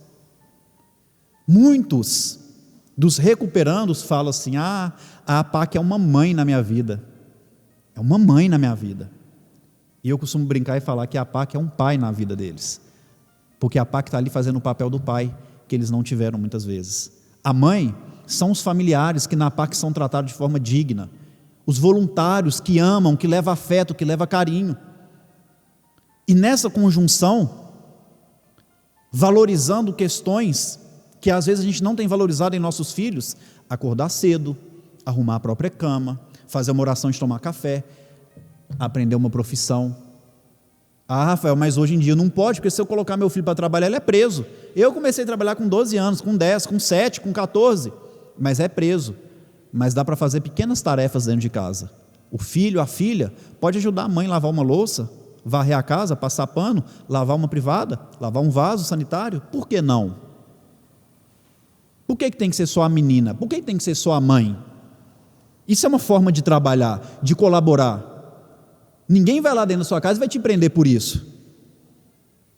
Muitos dos recuperandos falam assim: a APAC é uma mãe na minha vida, é uma mãe na minha vida. E eu costumo brincar e falar que a APAC é um pai na vida deles, porque a APAC está ali fazendo o papel do pai, que eles não tiveram muitas vezes. A mãe são os familiares que na APAC são tratados de forma digna, os voluntários que amam, que levam afeto, que levam carinho. E nessa conjunção, valorizando questões que às vezes a gente não tem valorizado em nossos filhos, acordar cedo, arrumar a própria cama, fazer uma oração de tomar café, aprender uma profissão. Ah, Rafael, mas hoje em dia não pode, porque se eu colocar meu filho para trabalhar, ele é preso. Eu comecei a trabalhar com 12 anos, com 10, com 7, com 14, mas é preso. Mas dá para fazer pequenas tarefas dentro de casa. O filho, a filha, pode ajudar a mãe a lavar uma louça, varrer a casa, passar pano, lavar uma privada, lavar um vaso sanitário. Por que não? Por que tem que ser só a menina? Por que tem que ser só a mãe? Isso é uma forma de trabalhar, de colaborar. Ninguém vai lá dentro da sua casa e vai te prender por isso.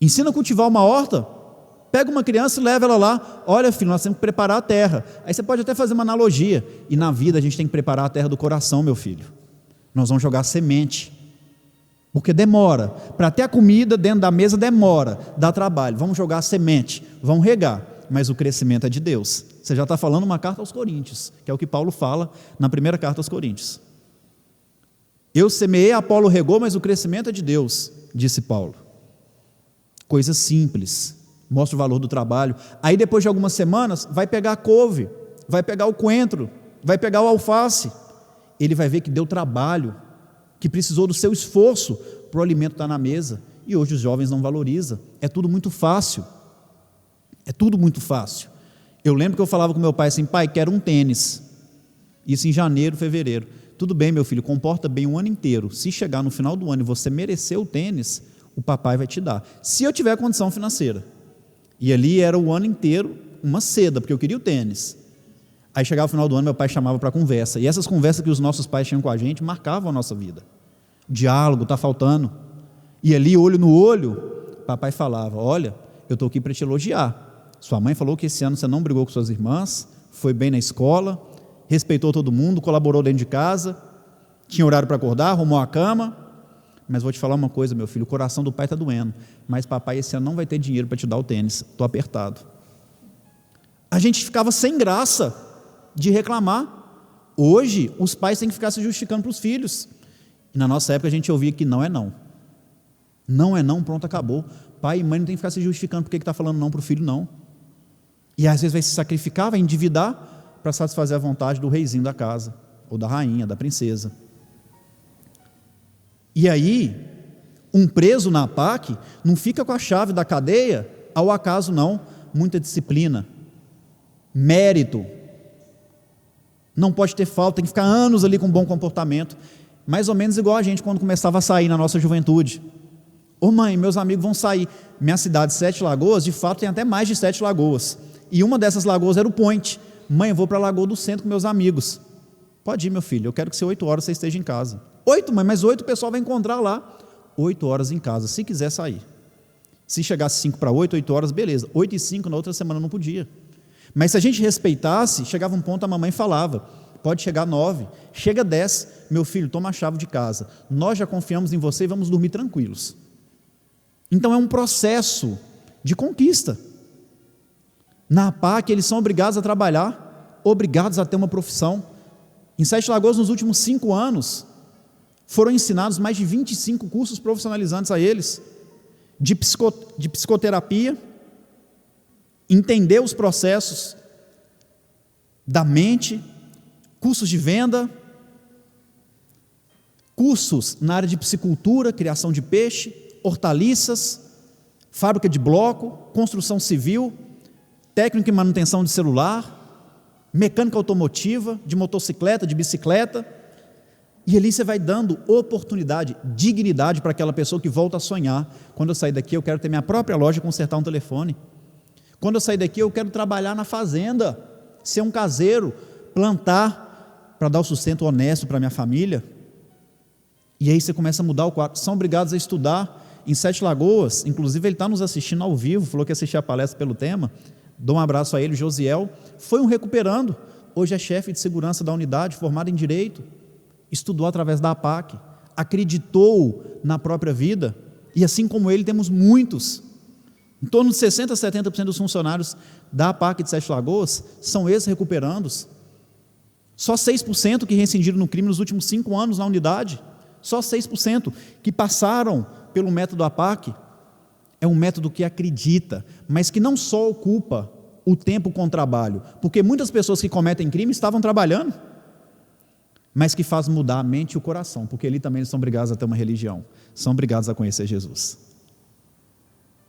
Ensina a cultivar uma horta, pega uma criança e leva ela lá. Olha, filho, nós temos que preparar a terra. Aí você pode até fazer uma analogia. E na vida a gente tem que preparar a terra do coração, meu filho. Nós vamos jogar semente, porque demora. Para ter a comida dentro da mesa demora, dá trabalho. Vamos jogar semente, vamos regar. Mas o crescimento é de Deus. Você já está falando uma carta aos Coríntios, que é o que Paulo fala na primeira carta aos Coríntios. Eu semeei, Apolo regou, mas o crescimento é de Deus, disse Paulo. Coisas simples, mostra o valor do trabalho. Aí depois de algumas semanas, vai pegar a couve, vai pegar o coentro, vai pegar o alface. Ele vai ver que deu trabalho, que precisou do seu esforço para o alimento estar na mesa. E hoje os jovens não valorizam, é tudo muito fácil. É tudo muito fácil. Eu lembro que eu falava com meu pai assim: pai, quero um tênis. Isso em janeiro, fevereiro. Tudo bem, meu filho, comporta bem um ano inteiro. Se chegar no final do ano e você merecer o tênis, o papai vai te dar. Se eu tiver condição financeira. E ali era o ano inteiro uma seda, porque eu queria o tênis. Aí chegava o final do ano, meu pai chamava para conversa. E essas conversas que os nossos pais tinham com a gente marcavam a nossa vida. O diálogo está faltando. E ali, olho no olho, papai falava: olha, eu estou aqui para te elogiar. Sua mãe falou que esse ano você não brigou com suas irmãs, foi bem na escola, respeitou todo mundo, colaborou dentro de casa, tinha horário para acordar, arrumou a cama. Mas vou te falar uma coisa, meu filho, o coração do pai está doendo, mas papai esse ano não vai ter dinheiro para te dar o tênis, estou apertado. A gente ficava sem graça de reclamar. Hoje os pais têm que ficar se justificando para os filhos, e na nossa época a gente ouvia que não é não. Não é não, pronto, acabou. Pai e mãe não tem que ficar se justificando porque está falando não para o filho, não. E às vezes vai se sacrificar, vai endividar para satisfazer a vontade do reizinho da casa, ou da rainha, da princesa. E aí, Um preso na APAC não fica com a chave da cadeia ao acaso, não. Muita disciplina, mérito, não pode ter falta, tem que ficar anos ali com bom comportamento, mais ou menos igual a gente quando começava a sair na nossa juventude. Ô mãe, meus amigos vão sair. Minha cidade, 7 Lagoas, de fato tem até mais de 7 lagoas, e uma dessas lagoas era o Point. Mãe, eu vou para a Lagoa do Centro com meus amigos. Pode ir, meu filho, eu quero que 8 horas você esteja em casa. 8, mãe, mas 8 o pessoal vai encontrar lá. 8 horas em casa, se quiser sair. Se chegasse 5 para 8, 8 horas, beleza. 8 e 5 na outra semana não podia. Mas se a gente respeitasse, chegava um ponto, a mamãe falava, pode chegar 9, chega 10, meu filho, toma a chave de casa. Nós já confiamos em você e vamos dormir tranquilos. Então é um processo de conquista. Na APAC eles são obrigados a trabalhar, obrigados a ter uma profissão. Em 7 Lagoas, nos últimos 5 anos, foram ensinados mais de 25 cursos profissionalizantes a eles, de psicoterapia, entender os processos da mente, cursos de venda, cursos na área de piscicultura, criação de peixe, hortaliças, fábrica de bloco, construção civil, técnico em manutenção de celular, mecânica automotiva, de motocicleta, de bicicleta. E ali você vai dando oportunidade, dignidade para aquela pessoa que volta a sonhar. Quando eu sair daqui eu quero ter minha própria loja e consertar um telefone. Quando eu sair daqui eu quero trabalhar na fazenda, ser um caseiro, plantar para dar o sustento honesto para minha família. E aí você começa a mudar o quadro. São obrigados a estudar em 7 Lagoas, inclusive ele está nos assistindo ao vivo, falou que ia assistir a palestra pelo tema. Dou um abraço a ele, Josiel. Foi um recuperando, hoje é chefe de segurança da unidade, formado em Direito. Estudou através da APAC, acreditou na própria vida, e assim como ele temos muitos, em torno de 60% a 70% dos funcionários da APAC de 7 Lagoas são ex-recuperandos. Só 6% que rescindiram no crime nos últimos 5 anos na unidade, só 6% que passaram pelo método APAC. É um método que acredita, mas que não só ocupa o tempo com o trabalho, porque muitas pessoas que cometem crime estavam trabalhando, mas que faz mudar a mente e o coração, porque ali também eles são obrigados a ter uma religião, são obrigados a conhecer Jesus.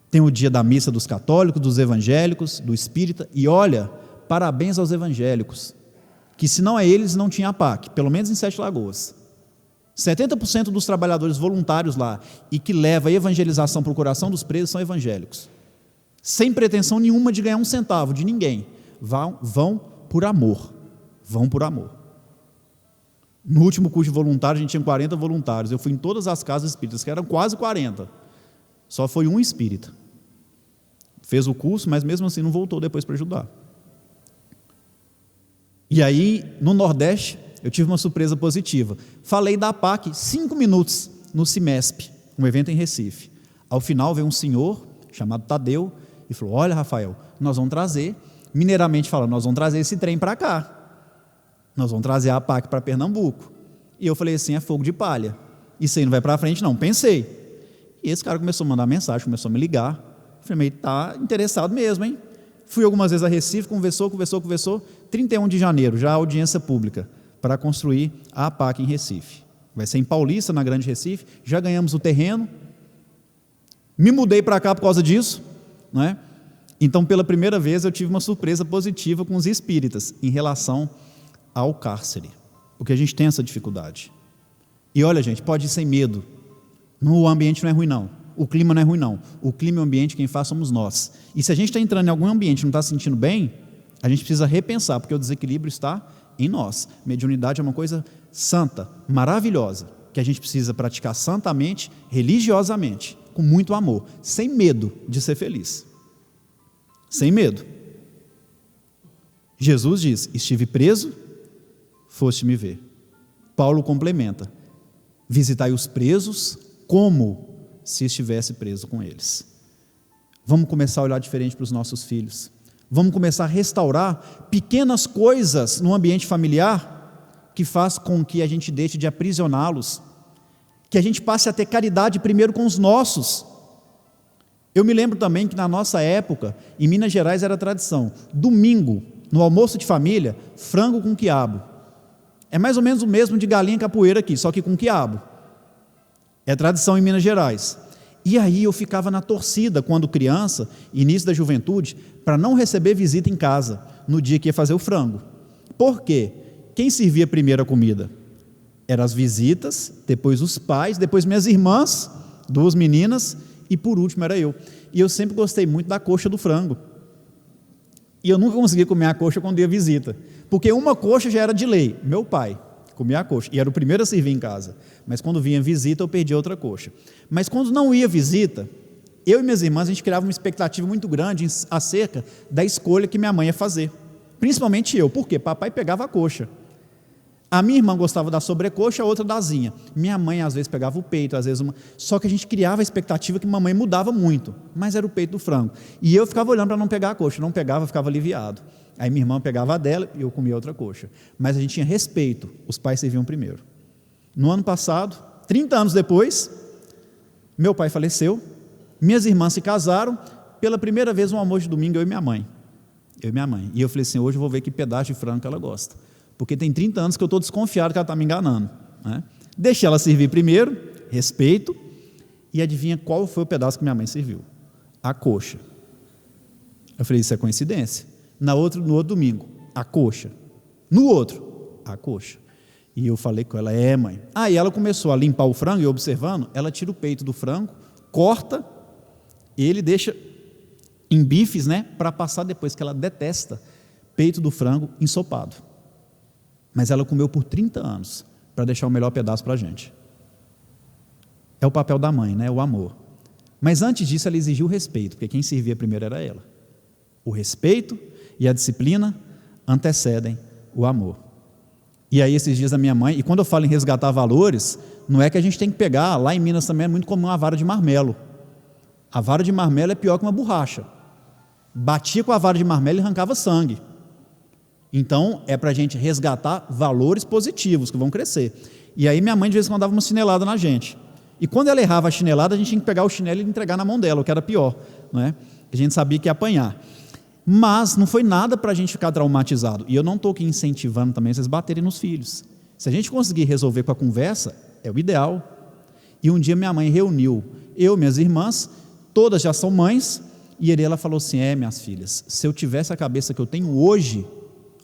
Tem o dia da missa dos católicos, dos evangélicos, do espírita, e olha, parabéns aos evangélicos, que se não é eles, não tinha APAC, pelo menos em 7 Lagoas. 70% dos trabalhadores voluntários lá, e que leva a evangelização para o coração dos presos, são evangélicos, sem pretensão nenhuma de ganhar um centavo de ninguém, vão por amor, vão por amor. No último curso de voluntário, a gente tinha 40 voluntários. Eu fui em todas as casas espíritas, que eram quase 40. Só foi um espírita. Fez o curso, mas mesmo assim não voltou depois para ajudar. E aí, no Nordeste, eu tive uma surpresa positiva. Falei da APAC 5 minutos no CIMESP, um evento em Recife. Ao final veio um senhor, chamado Tadeu, e falou, olha Rafael, nós vamos trazer, mineiramente falando, nós vamos trazer esse trem para cá. Nós vamos trazer a APAC para Pernambuco. E eu falei assim, é fogo de palha. Isso aí não vai para frente não, pensei. E esse cara começou a mandar mensagem, começou a me ligar. Falei, está interessado mesmo, hein? Fui algumas vezes a Recife, conversou. 31 de janeiro, já a audiência pública, para construir a APAC em Recife. Vai ser em Paulista, na Grande Recife. Já ganhamos o terreno. Me mudei para cá por causa disso, não é? Então, pela primeira vez, eu tive uma surpresa positiva com os espíritas, em relação ao cárcere, porque a gente tem essa dificuldade. E olha gente, pode ir sem medo, o ambiente não é ruim não, o clima não é ruim não, o clima e o ambiente quem faz somos nós, e se a gente está entrando em algum ambiente e não está se sentindo bem, a gente precisa repensar, porque o desequilíbrio está em nós. Mediunidade é uma coisa santa, maravilhosa, que a gente precisa praticar santamente, religiosamente, com muito amor, sem medo de ser feliz, sem medo. Jesus diz, estive preso, foste me ver. Paulo complementa, visitai os presos como se estivesse preso com eles. Vamos começar a olhar diferente para os nossos filhos, vamos começar a restaurar pequenas coisas no ambiente familiar, que faz com que a gente deixe de aprisioná-los, que a gente passe a ter caridade primeiro com os nossos. Eu me lembro também que na nossa época, em Minas Gerais era tradição, domingo, no almoço de família, frango com quiabo. É mais ou menos o mesmo de galinha capoeira aqui, só que com quiabo. É tradição em Minas Gerais. E aí eu ficava na torcida, quando criança, início da juventude, para não receber visita em casa, no dia que ia fazer o frango. Por quê? Quem servia primeiro a comida? Eram as visitas, depois os pais, depois minhas irmãs, 2 meninas, e por último era eu. E eu sempre gostei muito da coxa do frango. E eu nunca conseguia comer a coxa quando ia visita, porque uma coxa já era de lei. Meu pai comia a coxa, e era o primeiro a servir em casa. Mas quando vinha visita, eu perdia outra coxa. Mas quando não ia visita, eu e minhas irmãs, a gente criava uma expectativa muito grande acerca da escolha que minha mãe ia fazer. Principalmente eu, porque papai pegava a coxa. A minha irmã gostava da sobrecoxa, a outra da asinha. Minha mãe às vezes pegava o peito, às vezes uma... Só que a gente criava a expectativa que mamãe mudava muito, mas era o peito do frango. E eu ficava olhando para não pegar a coxa, não pegava, ficava aliviado. Aí minha irmã pegava a dela e eu comia outra coxa. Mas a gente tinha respeito, os pais serviam primeiro. No ano passado, 30 anos depois, meu pai faleceu, minhas irmãs se casaram, pela primeira vez um almoço de domingo, eu e minha mãe. E eu falei assim, hoje eu vou ver que pedaço de frango que ela gosta. Porque tem 30 anos que eu estou desconfiado que ela está me enganando, né? Deixei ela servir primeiro, respeito, e adivinha qual foi o pedaço que minha mãe serviu? A coxa. Eu falei, isso é coincidência. No outro domingo, a coxa. No outro, a coxa. E eu falei com ela, mãe. E ela começou a limpar o frango, e observando, ela tira o peito do frango, corta, ele deixa em bifes, né, para passar depois, que ela detesta peito do frango ensopado. Mas ela comeu por 30 anos, para deixar o melhor pedaço para a gente. É o papel da mãe, né, o amor. Mas antes disso, ela exigiu o respeito, porque quem servia primeiro era ela. O respeito e a disciplina antecedem o amor. E aí esses dias a minha mãe, e quando eu falo em resgatar valores, não é que a gente tem que pegar, lá em Minas também é muito comum a vara de marmelo. A vara de marmelo é pior que uma borracha. Batia com a vara de marmelo e arrancava sangue. Então é para a gente resgatar valores positivos que vão crescer. E aí minha mãe de vez em quando dava uma chinelada na gente. E quando ela errava a chinelada, a gente tinha que pegar o chinelo e entregar na mão dela, o que era pior, não é? A gente sabia que ia apanhar. Mas não foi nada para a gente ficar traumatizado. E eu não estou aqui incentivando também vocês baterem nos filhos. Se a gente conseguir resolver com a conversa, é o ideal. E um dia minha mãe reuniu eu, minhas irmãs, todas já são mães, e ela falou assim, minhas filhas, se eu tivesse a cabeça que eu tenho hoje,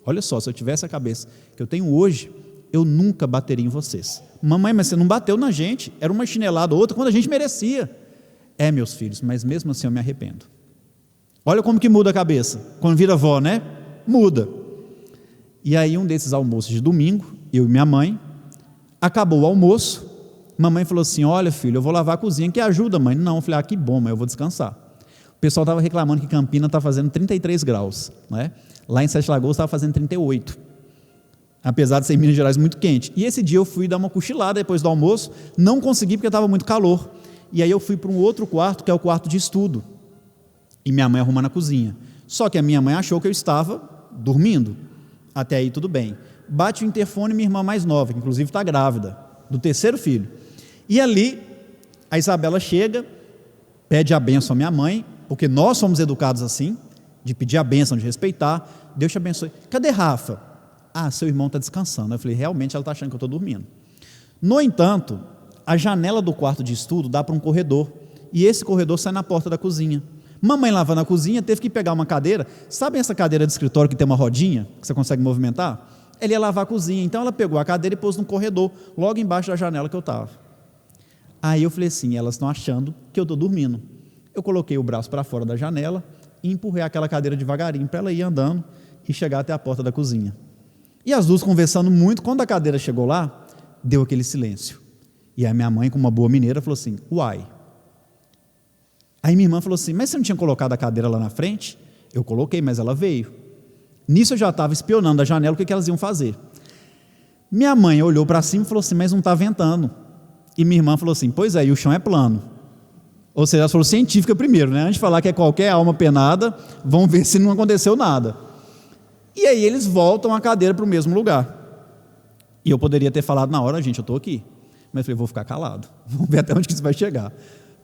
olha só, se eu tivesse a cabeça que eu tenho hoje, eu nunca bateria em vocês. Mamãe, mas você não bateu na gente, era uma chinelada ou outra quando a gente merecia. Meus filhos, mas mesmo assim eu me arrependo. Olha como que muda a cabeça, quando vira avó, né? Muda. E aí um desses almoços de domingo, eu e minha mãe, acabou o almoço, mamãe falou assim, olha filho, eu vou lavar a cozinha, que ajuda mãe? Não, eu falei, que bom, mãe, eu vou descansar. O pessoal estava reclamando que Campina está fazendo 33 graus, né? Lá em Sete Lagoas estava fazendo 38, apesar de ser em Minas Gerais muito quente. E esse dia eu fui dar uma cochilada depois do almoço, não consegui porque estava muito calor. E aí eu fui para um outro quarto, que é o quarto de estudo. E minha mãe arrumando a cozinha. Só que a minha mãe achou que eu estava dormindo. Até aí tudo bem. Bate o interfone, minha irmã mais nova, que inclusive está grávida, do 3º filho. E ali, a Isabela chega, pede a bênção à minha mãe, porque nós somos educados assim, de pedir a bênção, de respeitar. Deus te abençoe. Cadê Rafa? Seu irmão está descansando. Eu falei, realmente ela está achando que eu estou dormindo. No entanto, a janela do quarto de estudo dá para um corredor, e esse corredor sai na porta da cozinha. Mamãe lavando a cozinha, teve que pegar uma cadeira, sabem essa cadeira de escritório que tem uma rodinha, que você consegue movimentar? Ela ia lavar a cozinha, então ela pegou a cadeira e pôs no corredor, logo embaixo da janela que eu estava. Aí eu falei assim, elas estão achando que eu estou dormindo. Eu coloquei o braço para fora da janela e empurrei aquela cadeira devagarinho para ela ir andando e chegar até a porta da cozinha. E as duas conversando muito, quando a cadeira chegou lá, deu aquele silêncio. E a minha mãe, com uma boa mineira, falou assim, uai. Aí minha irmã falou assim, mas você não tinha colocado a cadeira lá na frente? Eu coloquei, mas ela veio. Nisso eu já estava espionando a janela o que elas iam fazer. Minha mãe olhou para cima e falou assim, mas não está ventando. E minha irmã falou assim, pois é, e o chão é plano. Ou seja, ela falou científica primeiro, né? Antes de falar que é qualquer alma penada, vamos ver se não aconteceu nada. E aí eles voltam a cadeira para o mesmo lugar. E eu poderia ter falado na hora, gente, eu estou aqui. Mas eu falei, vou ficar calado, vamos ver até onde que isso vai chegar.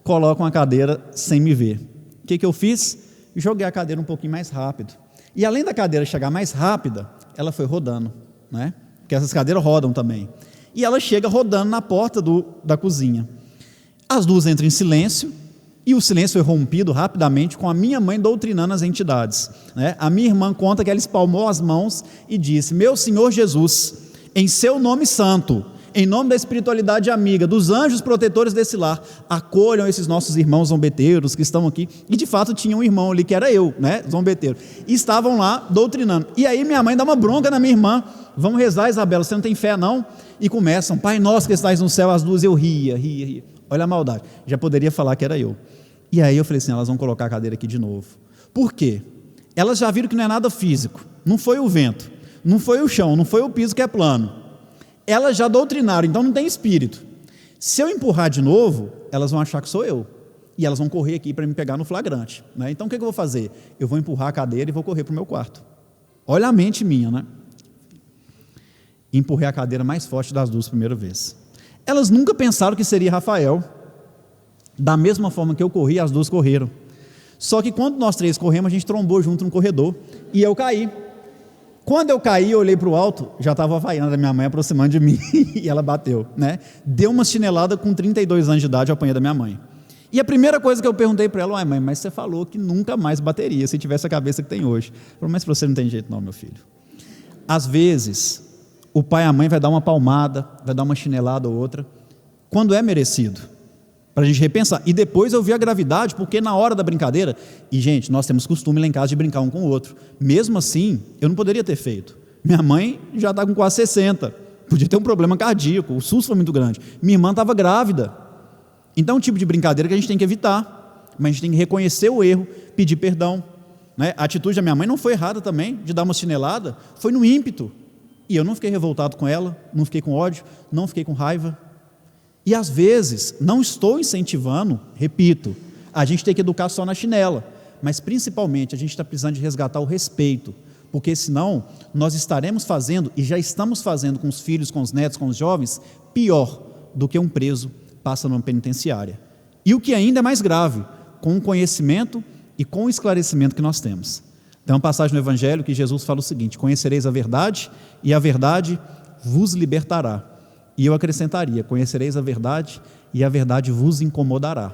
Colocam a cadeira sem me ver. O que eu fiz? Joguei a cadeira um pouquinho mais rápido. E além da cadeira chegar mais rápida, ela foi rodando, né? Porque essas cadeiras rodam também. E ela chega rodando na porta da cozinha. As duas entram em silêncio, e o silêncio foi rompido rapidamente com a minha mãe doutrinando as entidades, né? A minha irmã conta que ela espalmou as mãos e disse: meu Senhor Jesus, em seu nome santo, em nome da espiritualidade amiga, dos anjos protetores desse lar, acolham esses nossos irmãos zombeteiros que estão aqui. E de fato tinha um irmão ali que era eu, né, zombeteiro, e estavam lá doutrinando. E aí minha mãe dá uma bronca na minha irmã: vamos rezar, Isabela, você não tem fé não? E começam: Pai nosso que estais no céu. As duas, eu ria. Olha a maldade, já poderia falar que era eu. E aí eu falei assim: elas vão colocar a cadeira aqui de novo. Por quê? Elas já viram que não é nada físico, não foi o vento, não foi o chão, não foi o piso que é plano. Elas já doutrinaram, então não tem espírito. Se eu empurrar de novo, elas vão achar que sou eu, e elas vão correr aqui para me pegar no flagrante, né? Então o que eu vou fazer? Eu vou empurrar a cadeira e vou correr para o meu quarto. Olha a mente minha, né? Empurrei a cadeira mais forte das duas primeira vez. Elas nunca pensaram que seria Rafael. Da mesma forma que eu corri, as duas correram. Só que quando nós três corremos, a gente trombou junto no corredor, e eu caí. Quando eu caí, eu olhei para o alto, já estava a Havaiana da minha mãe aproximando de mim, e ela bateu, né? Deu uma chinelada com 32 anos de idade, eu apanhei da minha mãe. E a primeira coisa que eu perguntei para ela: mãe, mas você falou que nunca mais bateria, se tivesse a cabeça que tem hoje. Eu falei: mas para você não tem jeito não, meu filho. Às vezes, o pai e a mãe vai dar uma palmada, vai dar uma chinelada ou outra, quando é merecido, para a gente repensar. E depois eu vi a gravidade, porque na hora da brincadeira, e gente, nós temos costume lá em casa de brincar um com o outro, mesmo assim, eu não poderia ter feito. Minha mãe já está com quase 60, podia ter um problema cardíaco, o susto foi muito grande, minha irmã estava grávida. Então é um tipo de brincadeira que a gente tem que evitar, mas a gente tem que reconhecer o erro, pedir perdão, né? A atitude da minha mãe não foi errada também, de dar uma chinelada, foi no ímpeto, e eu não fiquei revoltado com ela, não fiquei com ódio, não fiquei com raiva. E às vezes, não estou incentivando, repito, a gente tem que educar só na chinela, mas principalmente a gente está precisando de resgatar o respeito, porque senão nós estaremos fazendo, e já estamos fazendo com os filhos, com os netos, com os jovens, pior do que um preso passa numa penitenciária. E o que ainda é mais grave, com o conhecimento e com o esclarecimento que nós temos. Tem uma passagem no Evangelho que Jesus fala o seguinte: conhecereis a verdade, e a verdade vos libertará. E eu acrescentaria: conhecereis a verdade, e a verdade vos incomodará.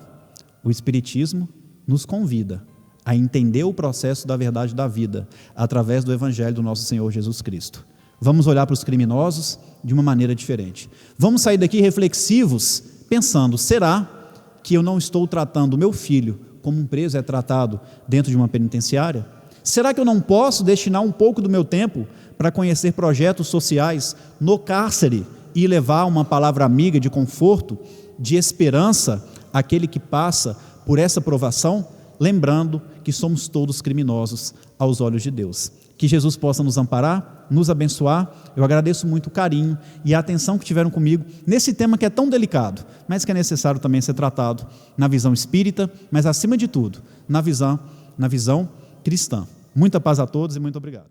O Espiritismo nos convida a entender o processo da verdade da vida, através do Evangelho do nosso Senhor Jesus Cristo. Vamos olhar para os criminosos de uma maneira diferente. Vamos sair daqui reflexivos, pensando: será que eu não estou tratando o meu filho como um preso é tratado dentro de uma penitenciária? Será que eu não posso destinar um pouco do meu tempo para conhecer projetos sociais no cárcere e levar uma palavra amiga de conforto, de esperança àquele que passa por essa provação, lembrando que somos todos criminosos aos olhos de Deus? Que Jesus possa nos amparar, nos abençoar. Eu agradeço muito o carinho e a atenção que tiveram comigo nesse tema que é tão delicado, mas que é necessário também ser tratado na visão espírita, mas acima de tudo, na visão cristã. Muita paz a todos e muito obrigado.